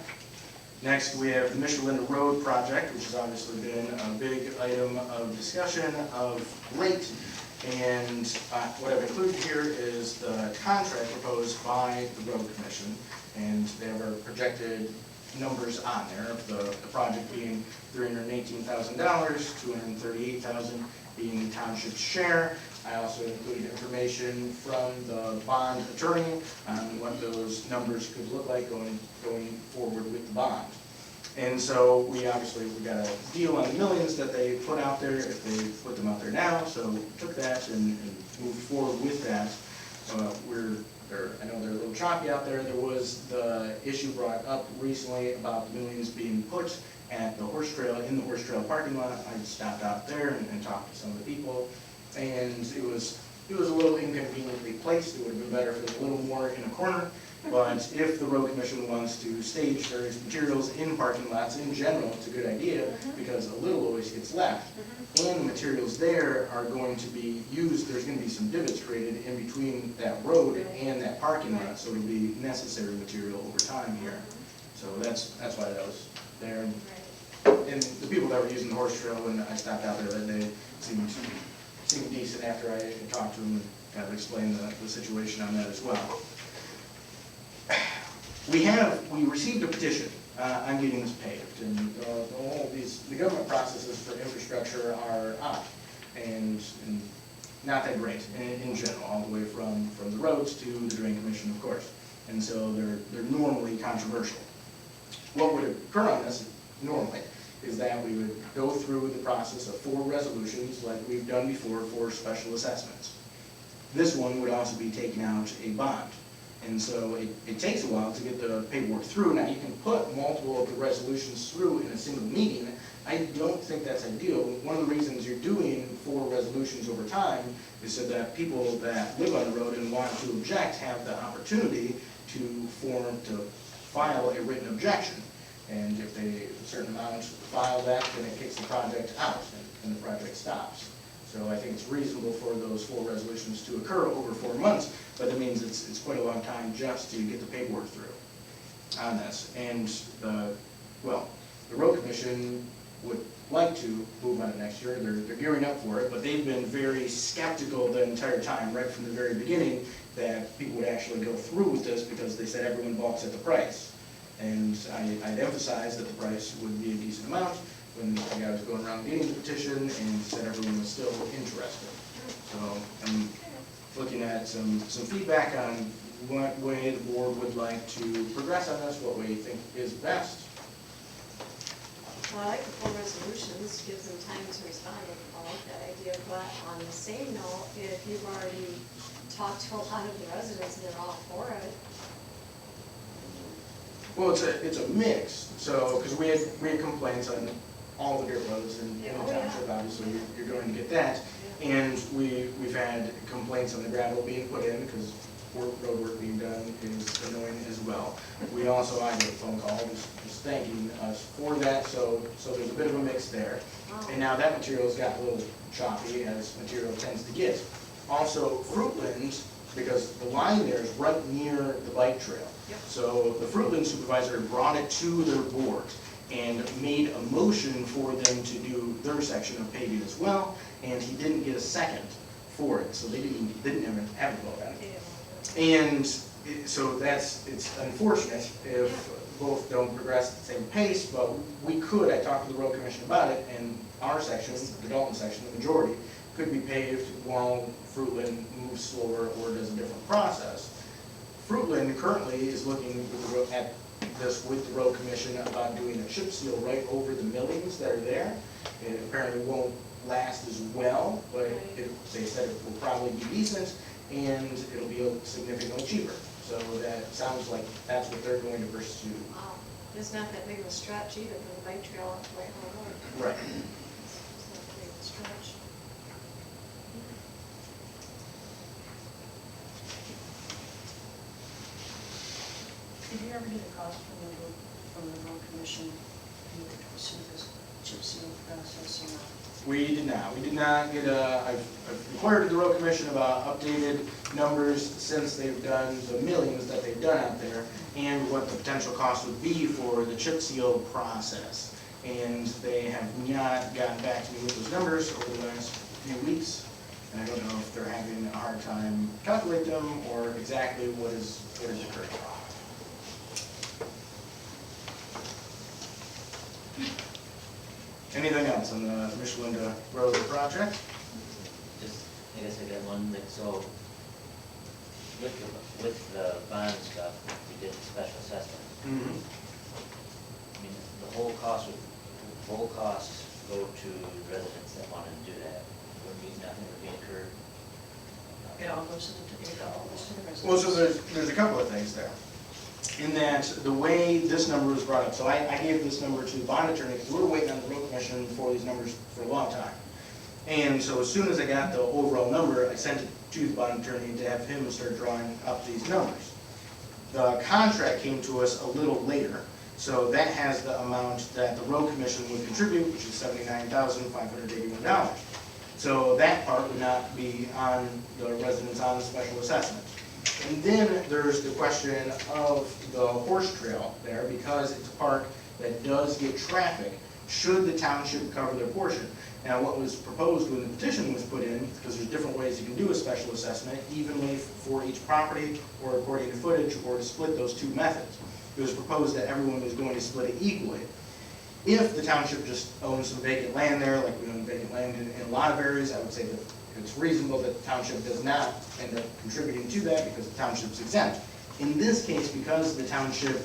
Next, we have the Michelin Road project, which has obviously been a big item of discussion of late. And what I've included here is the contract proposed by the road commission, and they have a projected numbers on there, of the project being $318,000, $238,000 being the township's share. I also included information from the bond attorney on what those numbers could look like going forward with the bond. And so we got a deal on the millions that they put out there, if they put them out there now, so we took that and moved forward with that. I know they're a little choppy out there. There was the issue brought up recently about the millions being put at the horse trail, in the horse trail parking lot. I stopped out there and talked to some of the people, and it was a little inconveniently placed. It would have been better if it was a little more in a corner. But if the road commission wants to stage various materials in parking lots in general, it's a good idea, because a little always gets left. And the materials there are going to be used, there's going to be some divots created in between that road and that parking lot, so it'll be necessary material over time here. So that's why that was there. And the people that were using the horse trail when I stopped out there that day seemed decent after I talked to them and kind of explained the situation on that as well. We received a petition on getting this paved, and the government processes for infrastructure are odd and not that great in general, all the way from the roads to the drain commission, of course. And so they're normally controversial. What would occur on this normally is that we would go through the process of 4 resolutions like we've done before for special assessments. This one would also be taking out a bond. And so it takes a while to get the paperwork through. Now, you can put multiple of the resolutions through in a single meeting. I don't think that's ideal. One of the reasons you're doing 4 resolutions over time is so that people that live on the road and want to object have the opportunity to file a written objection. And if they, a certain amount file that, then it kicks the project out and the project stops. So I think it's reasonable for those 4 resolutions to occur over 4 months, but that means it's quite a long time just to get the paperwork through on this. And the road commission would like to move on it next year. They're gearing up for it, but they've been very skeptical the entire time, right from the very beginning, that people would actually go through with this because they said everyone balks at the price. And I'd emphasized that the price would be a decent amount when the guy was going around getting the petition and said everyone was still interested. So I'm looking at some feedback on what way the board would like to progress on this, what way you think is best. Well, I like the 4 resolutions, gives them time to respond. I like that idea, but on the same note, if you've already talked to a lot of the residents and they're all for it. Well, it's a mix. So because we had complaints on all the dirt roads in the township, obviously you're going to get that, and we've had complaints on the gravel being put in because road work being done is annoying as well. I got a phone call just thanking us for that, so there's a bit of a mix there. And now that material's got a little choppy, as material tends to get. Also, Fruitland, because the line there is right near the bike trail. So the Fruitland supervisor brought it to their board and made a motion for them to do their section of paving as well, and he didn't get a second for it, so they didn't even have a vote on it. And so it's unfortunate if both don't progress at the same pace, but I talked to the road commission about it, and our section, the Dalton section, the majority, could be paved while Fruitland moves slower or does a different process. Fruitland currently is looking at this with the road commission about doing a chip seal right over the millings that are there. It apparently won't last as well, but they said it will probably be decent, and it'll be significantly cheaper. So that sounds like that's what they're going to pursue. Wow, it's not that big of a stretch either for the bike trail up the way on the road. Right. It's not that big of a stretch. Did you ever get a cost from the road commission to pursue this chip seal process or not? We did not. We did not get I've inquired to the road commission about updated numbers since they've done the millings that they've done out there and what the potential cost would be for the chip seal process. And they have not gotten back to me with those numbers over the last few weeks. And I don't know if they're having a hard time calculating them or exactly what is occurring. Anything else on the Michelin to Road project? Just, I guess I got one, like, so, with the bond stuff, we did the special assessment. Mm-hmm. I mean, the whole cost go to residents that wanted to do that. Nothing would be incurred. It all goes to the residents. Well, so there's a couple of things there. In that, the way this number was brought up, so I gave this number to the bond attorney, because we were waiting on the road commission for these numbers for a long time. And so as soon as I got the overall number, I sent it to the bond attorney to have him start drawing up these numbers. The contract came to us a little later, so that has the amount that the road commission would contribute, which is $79,581. So that part would not be on the residents on the special assessment. And then there's the question of the horse trail there, because it's a park that does get traffic. Should the township cover their portion? Now, what was proposed when the petition was put in, because there's different ways you can do a special assessment, evenly for each property, or according to footage, or to split those two methods. It was proposed that everyone was going to split it equally. If the township just owns some vacant land there, like we own vacant land in a lot of areas, I would say that it's reasonable that the township does not end up contributing to that because the township's exempt. In this case, because the township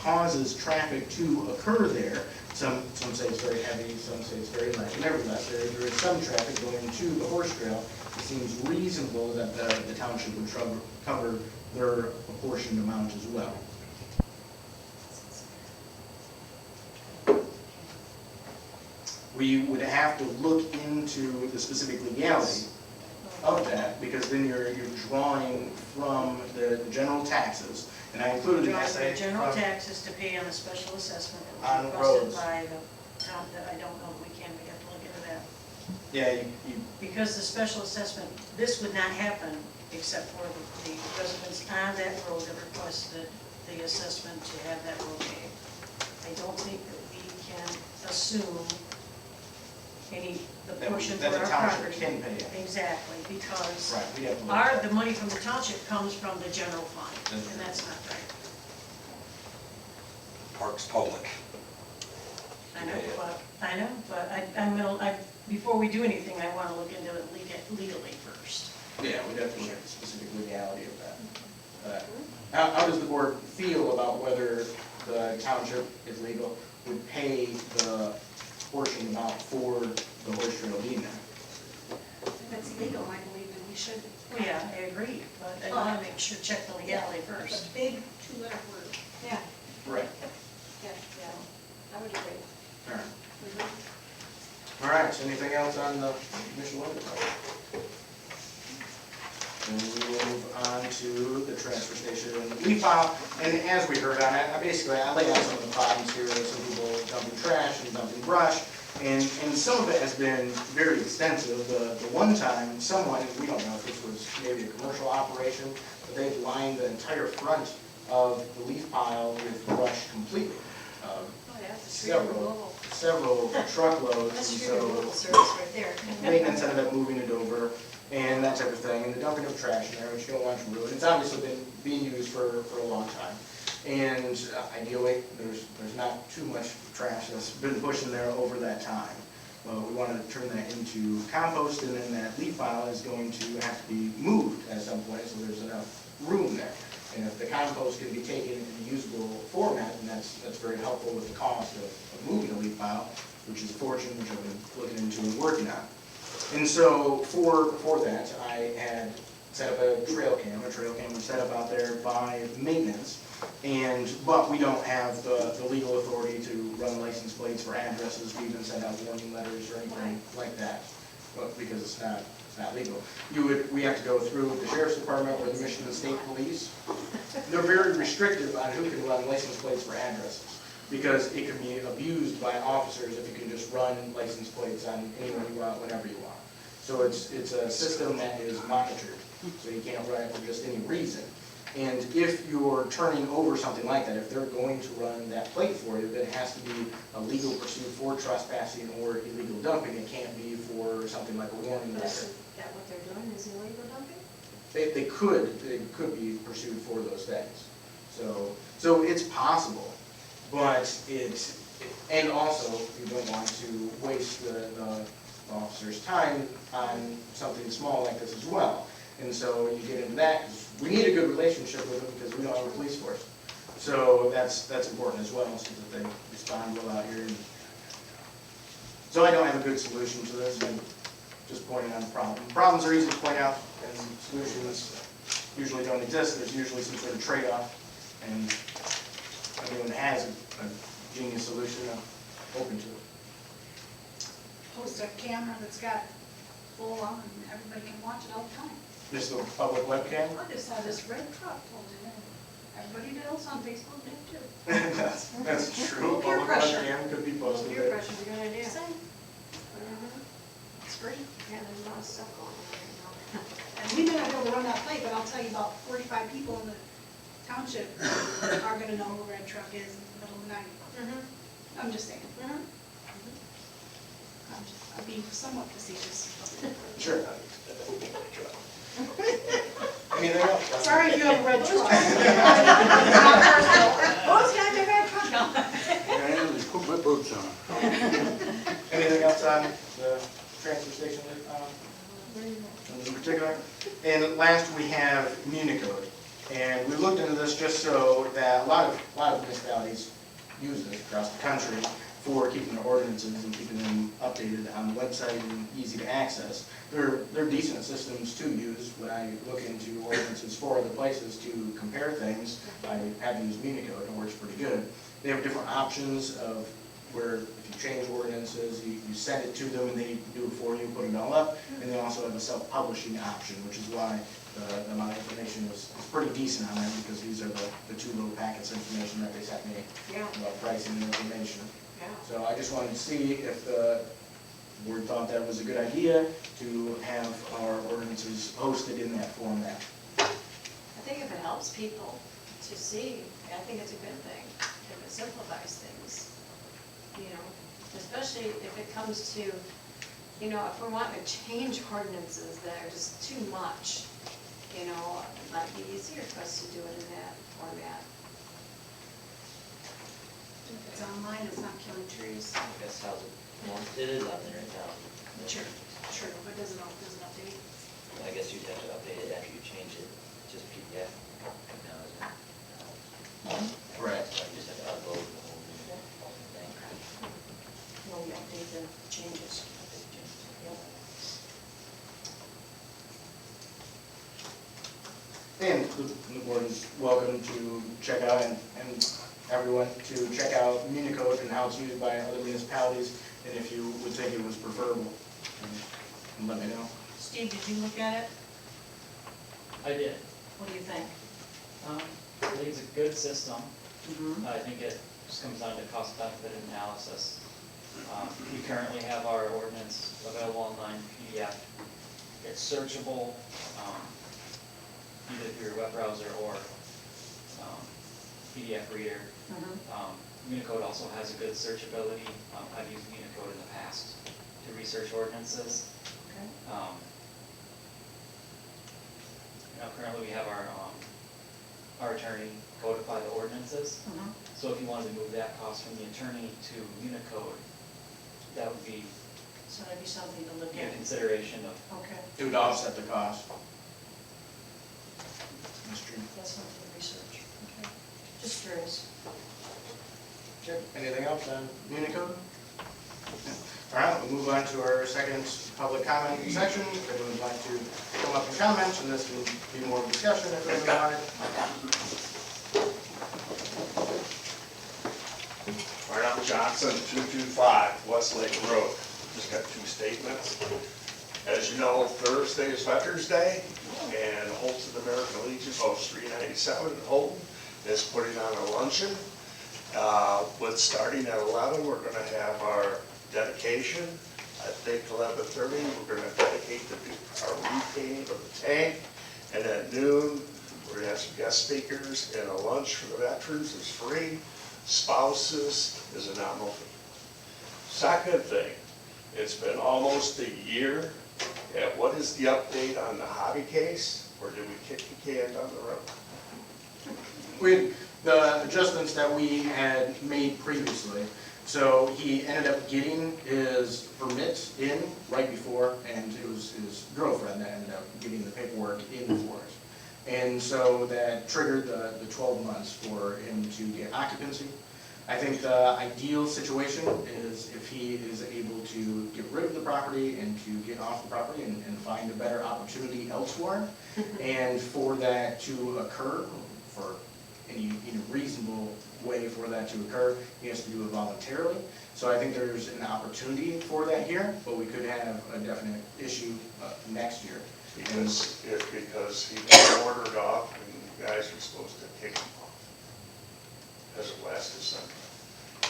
causes traffic to occur there, some say it's very heavy, some say it's very light, nevertheless, there is some traffic going to the horse trail. It seems reasonable that the township would cover their apportioned amount as well. We would have to look into the specific legality of that, because then you're drawing from the general taxes, and I included an essay. General taxes to pay on the special assessment On that was roads. requested by the town, that I don't know if we can, we have to look into that. Yeah, Because the special assessment, this would not happen except for the residents on that road that requested the assessment to have that road paved. I don't think that we can assume the portion for that the our township property. can pay it. Exactly, because Right, we have to look at the money from the township comes from the general fund, and that's not right. Park's public. I know, but before we do anything, I want to look into it legally first. Yeah, we'd have to look at the specific legality of that. How does the board feel about whether the township is legal, would pay the portion amount for the horse trail being there? If it's legal, I believe that we should. Well, yeah, I agree, but I want to make sure, check the legality It's first. a big two-letter word. Yeah, Right. yeah, yeah, I would agree. All right. All right, so anything else on the Michelin project? Then we will move on to the transfer station leaf pile. And as we heard on it, I laid out some of the problems here, some people dumping trash and dumping brush. And some of it has been very extensive. The one time, someone, we don't know if this was maybe a commercial operation, but they lined the entire front of the leaf pile with brush completely. Oh, yeah, it's a tree removal. Several truckloads. That's And tree so removal service right there. maintenance ended up moving it over and that type of thing, and the dumping of trash in there, which you don't want to ruin. It's obviously been being used for a long time. And ideally, there's not too much trash that's been pushed in there over that time. We wanted to turn that into compost, and then that leaf pile is going to have to be moved at some point, so there's enough room there. And if the compost can be taken into the usable format, then that's very helpful with the cost of moving a leaf pile, which is a fortune, which I've been looking into and working on. And so for that, I had set up a trail cam. A trail cam was set up out there by maintenance, but we don't have the legal authority to run license plates for addresses, to even send out warning letters or anything like that, because it's not legal. We have to go through the sheriff's department or the Michigan State Police. They're very restrictive on who can run license plates for addresses, because it can be abused by officers if you can just run license plates on anyone you want, whenever you want. So it's a system that is monitored, so you can't run it for just any reason. And if you're turning over something like that, if they're going to run that plate for you, then it has to be a legal pursuit for trespassing or illegal dumping. It can't be for something like a warning But letter. isn't that what they're doing, is illegal dumping? They could be pursued for those things. So it's possible, but And also, you don't want to waste the officer's time on something small like this as well. And so you get into that, 'cause we need a good relationship with them because we don't have a police force. So that's important as well, so that they respond well out here. So I don't have a good solution to this, I'm just pointing out a problem. Problems are easy to point out, and solutions usually don't exist. There's usually some sort of trade-off, and if anyone has a genius solution, I'm open to it. Post a camera that's got full on, and everybody can watch it all the time. Just a public webcam? I just saw this red truck pulled in, and everybody else on Facebook did too. That's true. Peer Public pressure. webcam could be posted Peer there. pressure's a good idea. Same. It's free. Yeah, there's a lot of stuff going on right now. And we may not be able to run that play, but I'll tell you about 45 people in the township are gonna know who red truck is in the middle of the night. I'm just saying. I'm being somewhat facetious. Sure. Anything else? Sorry if you have a red truck. Who's got the red truck? And they put my boots on. Anything else on the transfer station in particular? And last, we have Municode. And we looked into this just so that a lot of municipalities use this across the country for keeping their ordinances and keeping them updated on the website and easy to access. They're decent systems to use. When I look into ordinances for other places to compare things, I have to use Municode, and it works pretty good. They have different options of where if you change ordinances, you send it to them and they do it for you, put it all up. And they also have a self-publishing option, which is why the amount of information is pretty decent on that, because these are the two little packets of information that they sent me about pricing and information. So I just wanted to see if the board thought that was a good idea to have our ordinances posted in that format. I think if it helps people to see, I think it's a good thing, if it simplifies things, you know, especially if it comes to, you know, if we're wanting to change ordinances that are just too much, you know, it might be easier for us to do it in that format. If it's online, it's not killing trees. I guess how's it, it is out there right now. True, but doesn't update. I guess you'd have to update it after you change it, just PDF now, isn't it? Correct. So you just have to upload the whole thing. Well, we update the changes. And the board is welcome to check out, and everyone to check out Municode and how it's used by other municipalities, and if you would think it was preferable, and let me know. Steve, did you look at it? I did. What do you think? I think it's a good system. Mm-hmm. I think it just comes down to cost benefit analysis. We currently have our ordinance available online PDF. It's searchable, either through your web browser or PDF reader. Unicode also has a good searchability. I've used Unicode in the past to research ordinances. Okay. Currently we have our attorney codify the ordinances. So if you wanted to move that cost from the attorney to Unicode, that would be So that'd be something to look in at. consideration of. Okay, It would offset the cost. That's true. that's something to research. Okay. Just curious. Okay, anything else on Unicode? All right, we'll move on to our second public comment section. If anyone would like to come up and comment, and this can be more discussion if anyone wanted. Arnold Johnson, 225 Westlake Road. Just got two statements. As you know, Thursday is Veterans Day, and Holt's of the American Legion, Post 397 in Holton, is putting on a luncheon. With starting at 11, we're going to have our dedication. I think 11:30, we're going to dedicate our repainting of the tank. And at noon, we're going to have some guest speakers, and a lunch for the veterans is free. Spouses is a nominal fee. Second thing, it's been almost a year. And what is the update on the hobby case, or did we kick the can down the road? The adjustments that we had made previously. So he ended up getting his permit in right before, and it was his girlfriend that ended up getting the paperwork in for it. And so that triggered the 12 months for him to get occupancy. I think the ideal situation is if he is able to get rid of the property and to get off the property and find a better opportunity elsewhere. And for that to occur, for any reasonable way for that to occur, he has to do it voluntarily. So I think there's an opportunity for that here, but we could have a definite issue next year. Because he got ordered off and you guys were supposed to take him off as of last December.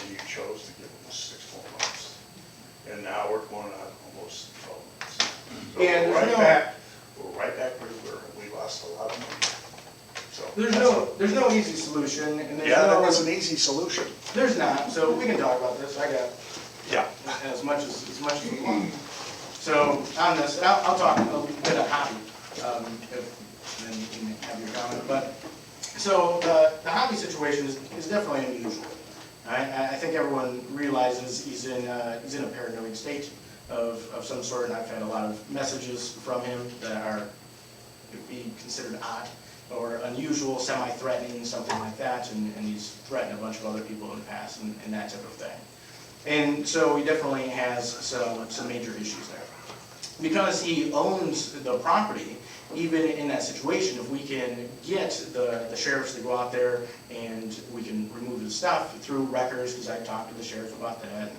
And you chose to give him 6 more months. And now we're going on almost 12 months. So And we're right back where we were. We lost a lot of money. So there's no easy solution, and there's Yeah, there no, was an easy solution. there's not. So we can talk about this. I got Yeah. as much as we want. So on this, and I'll talk a little bit of hobby, then you can have your comment. But so the hobby situation is definitely unusual. I think everyone realizes he's in a paranoid state of some sort, and I've had a lot of messages from him that could be considered odd or unusual, semi-threatening, something like that, and he's threatened a bunch of other people in the past and that type of thing. And so he definitely has some major issues there. Because he owns the property, even in that situation, if we can get the sheriffs to go out there and we can remove the stuff through records, because I talked to the sheriff about that,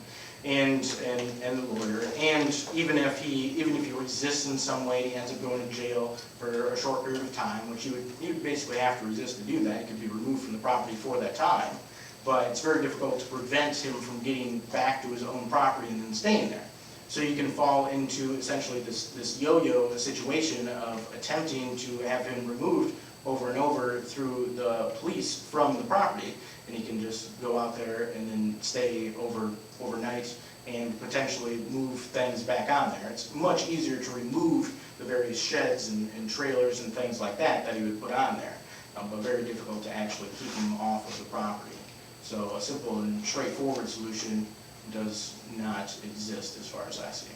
and the lawyer, and even if he resists in some way, he ends up going to jail for a short period of time, which you would basically have to resist to do that. He could be removed from the property for that time, but it's very difficult to prevent him from getting back to his own property and then staying there. So you can fall into essentially this yo-yo situation of attempting to have him removed over and over through the police from the property, and he can just go out there and then stay overnight and potentially move things back on there. It's much easier to remove the various sheds and trailers and things like that he would put on there, but very difficult to actually keep him off of the property. So a simple and straightforward solution does not exist as far as I see.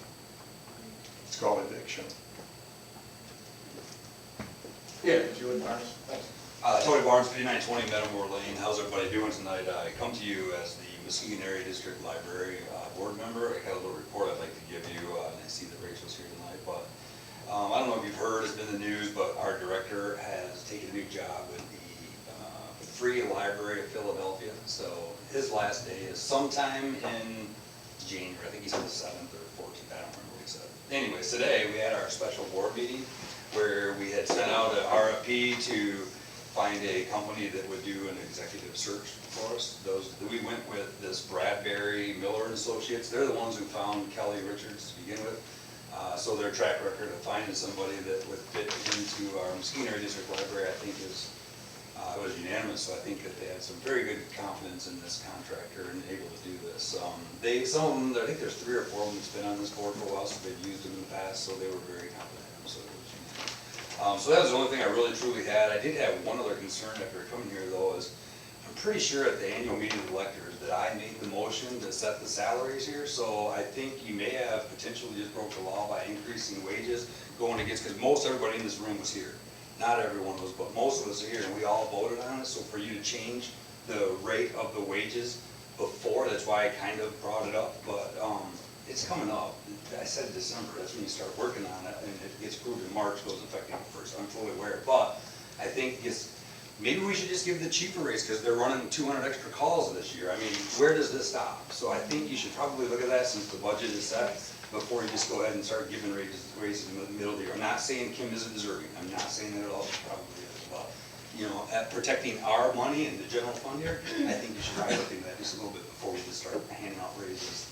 it's called eviction. Yeah, if you would, Barnes. Thanks. Tony Barnes, 5920 Meadowmore Lane. How's everybody doing tonight? I come to you as the Muskegon Area District Library board member. I got a little report I'd like to give you, and I see that Rachel's here tonight, but I don't know if you've heard, it's been in the news, but our director has taken a new job with the Free Library of Philadelphia. So his last day is sometime in January. I think he said the 7th or 14th, I don't remember what he said. Anyways, today we had our special board meeting where we had sent out an RFP to find a company that would do an executive search for us. We went with this Bradbury, Miller and Associates. They're the ones who found Kelly Richards to begin with. So their track record of finding somebody that would fit into our Muskegon Area District Library, I think it was unanimous. So I think that they had some very good confidence in this contractor and able to do this. Some of them, I think there's 3 or 4 of them that's been on this board for a while, so they've used them in the past, so they were very confident in them. So it was unanimous. So that was the only thing I really truly had. I did have one other concern after coming here though, is I'm pretty sure at the annual meeting of electors that I made the motion to set the salaries here. So I think you may have potentially just broke the law by increasing wages going against, because most everybody in this room was here. Not everyone was, but most of us are here, and we all voted on it. So for you to change the rate of the wages before, that's why I kind of brought it up, but it's coming up. I said December, that's when you start working on it, and it gets approved in March, goes effective first. I'm fully aware, but I think maybe we should just give the cheaper rates, because they're running 200 extra calls this year. I mean, where does this stop? So I think you should probably look at that since the budget is set, before you just go ahead and start giving raises in the middle of the year. I'm not saying Kim isn't deserving. I'm not saying that at all. She probably is. But, you know, at protecting our money and the general fund here, I think you should probably look into that just a little bit before we just start handing out raises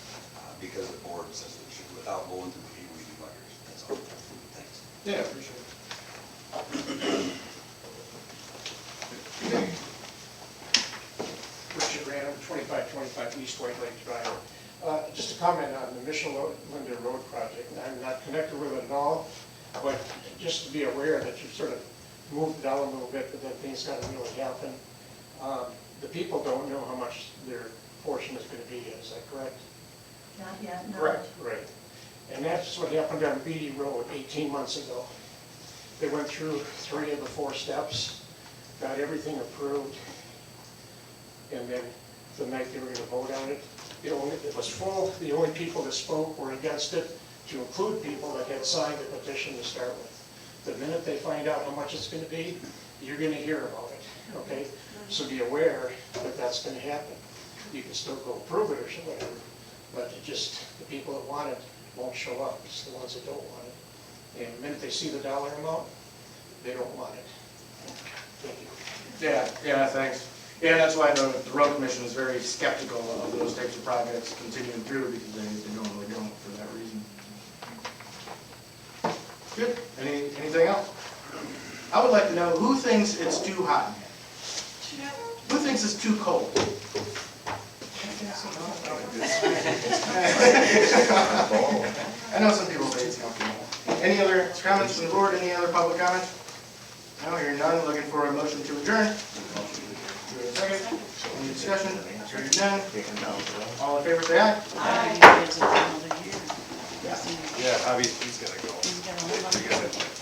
because the board says we should, without going through the weedy buggers. That's all. Thanks. Yeah, appreciate it. Richard Random, 2525 East White Lake Drive. Just a comment on the Michelin Road project. I'm not connected with it at all, but just to be aware that you've sort of moved it down a little bit, but then things got to really happen. The people don't know how much their portion is gonna be, is that correct? Not yet, no. Correct, right. And that's what happened on Beatty Road 18 months ago. They went through 3 of the 4 steps, got everything approved, and then the night they were gonna vote on it, it was full, the only people that spoke were against it, to include people that had signed the petition to start with. The minute they find out how much it's gonna be, you're gonna hear about it, okay? So be aware that that's gonna happen. You can still go approve it or whatever, but it just, the people that want it won't show up, it's the ones that don't want it. And the minute they see the dollar amount, they don't want it. Thank you. Yeah, thanks. Yeah, that's why the road commission is very skeptical of those types of projects continuing through, because they normally don't for that reason. Good. Anything else? I would like to know who thinks it's too hot in here? Who thinks it's too cold? I know some people say it's comfortable. Any other comments from the board? Any other public comments? No, hearing none. Looking for a motion to adjourn. Second. Any discussion? Hearing none. All in favor, say aye. Aye. Yeah, Bobby, he's gotta go. He's got a whole lot of-